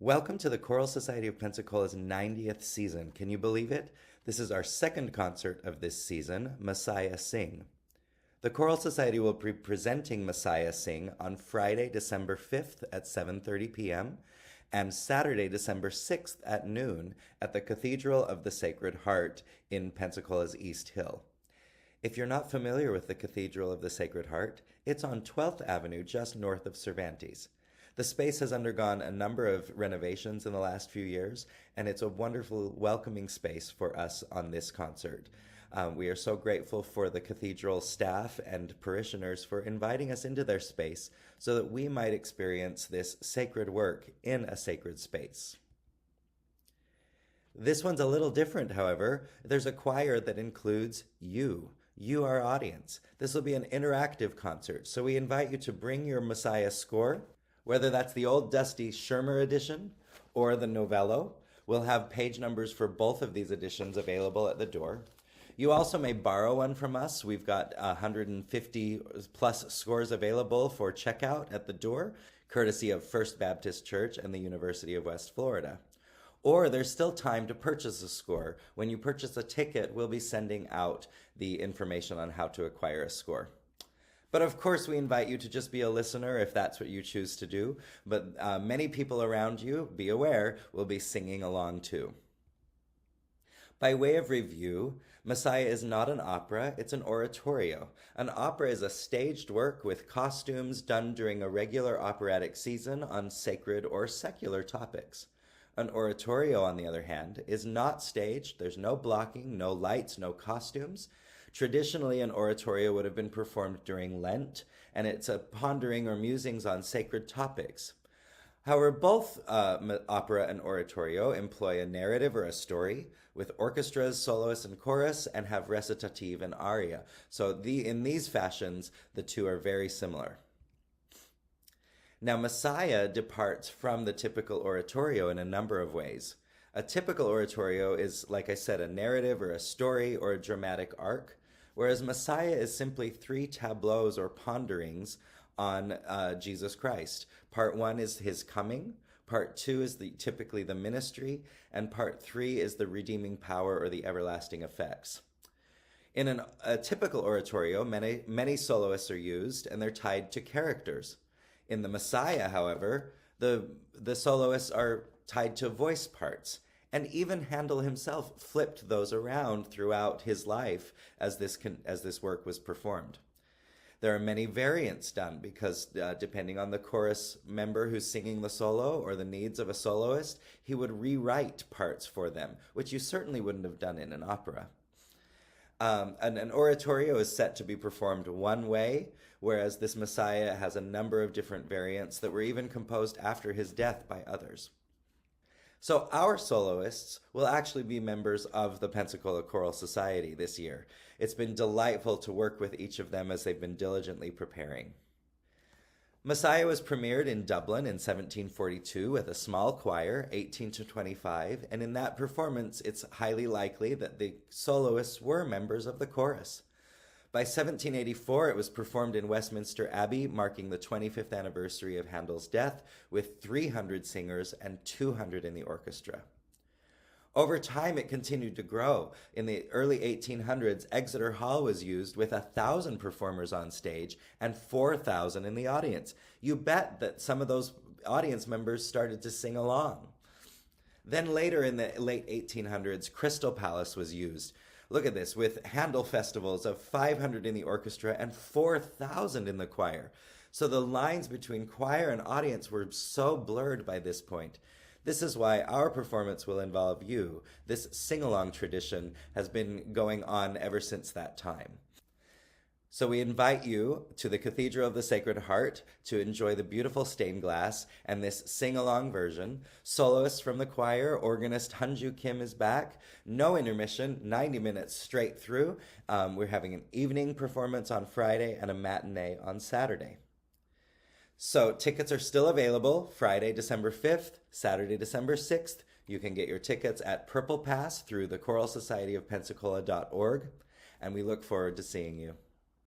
Welcome to the Choral Society of Pensacola's 90th season. Can you believe it? This is our second concert of this season, Messiah Sing. The Choral Society will be presenting Messiah Sing on Friday, December 5th at 7:30 p.m. and Saturday, December 6th at noon at the Cathedral of the Sacred Heart in Pensacola's East Hill. If you're not familiar with the Cathedral of the Sacred Heart, it's on 12th Avenue just north of Cervantes. The space has undergone a number of renovations in the last few years, and it's a wonderful, welcoming space for us on this concert. We are so grateful for the cathedral staff and parishioners for inviting us into their space so that we might experience this sacred work in a sacred space. This one's a little different, however. There's a choir that includes you. You, our audience. This will be an interactive concert, so we invite you to bring your Messiah score, whether that's the old dusty Schirmer edition or the Novello. We'll have page numbers for both of these editions available at the door. You also may borrow one from us. We've got 150 plus scores available for checkout at the door, courtesy of First Baptist Church and the University of West Florida. Or there's still time to purchase a score. When you purchase a ticket, we'll be sending out the information on how to acquire a score. But of course, we invite you to just be a listener if that's what you choose to do. But many people around you, be aware, will be singing along too. By way of review, Messiah is not an opera, it's an oratorio. An opera is a staged work with costumes done during a regular operatic season on sacred or secular topics. An oratorio, on the other hand, is not staged. There's no blocking, no lights, no costumes. Traditionally, an oratorio would have been performed during Lent, and it's a pondering or musings on sacred topics. However, both opera and oratorio employ a narrative or a story with orchestras, soloists, and chorus, and have recitative and aria. So in these fashions, the two are very similar. Now, Messiah departs from the typical oratorio in a number of ways. A typical oratorio is, like I said, a narrative or a story or a dramatic arc, whereas Messiah is simply 3 tableaus or ponderings on Jesus Christ. Part 1 is his coming, part 2 is typically the ministry, and part 3 is the redeeming power or the everlasting effects. In a typical oratorio, many soloists are used, and they're tied to characters. In the Messiah, however, the soloists are tied to voice parts, and even Handel himself flipped those around throughout his life as this work was performed. There are many variants done because depending on the chorus member who's singing the solo or the needs of a soloist, he would rewrite parts for them, which you certainly wouldn't have done in an opera. An oratorio is set to be performed one way, whereas this Messiah has a number of different variants that were even composed after his death by others. So our soloists will actually be members of the Pensacola Choral Society this year. It's been delightful to work with each of them as they've been diligently preparing. Messiah was premiered in Dublin in 1742 with a small choir, 18 to 25, and in that performance, it's highly likely that the soloists were members of the chorus. By 1784, it was performed in Westminster Abbey, marking the 25th anniversary of Handel's death, with 300 singers and 200 in the orchestra. Over time, it continued to grow. In the early 1800s, Exeter Hall was used with 1,000 performers on stage and 4,000 in the audience. You bet that some of those audience members started to sing along. Then later in the late 1800s, Crystal Palace was used. Look at this, with Handel festivals of 500 in the orchestra and 4,000 in the choir. So the lines between choir and audience were so blurred by this point. This is why our performance will involve you. This sing-along tradition has been going on ever since that time. So we invite you to the Cathedral of the Sacred Heart to enjoy the beautiful stained glass and this sing-along version. Soloists from the choir, organist Hanju Kim is back. No intermission, 90 minutes straight through. We're having an evening performance on Friday and a matinee on Saturday. So tickets are still available Friday, December 5th, Saturday, December 6th. You can get your tickets at Purple Pass through the choralsocietyofpensacola.org, and we look forward to seeing you.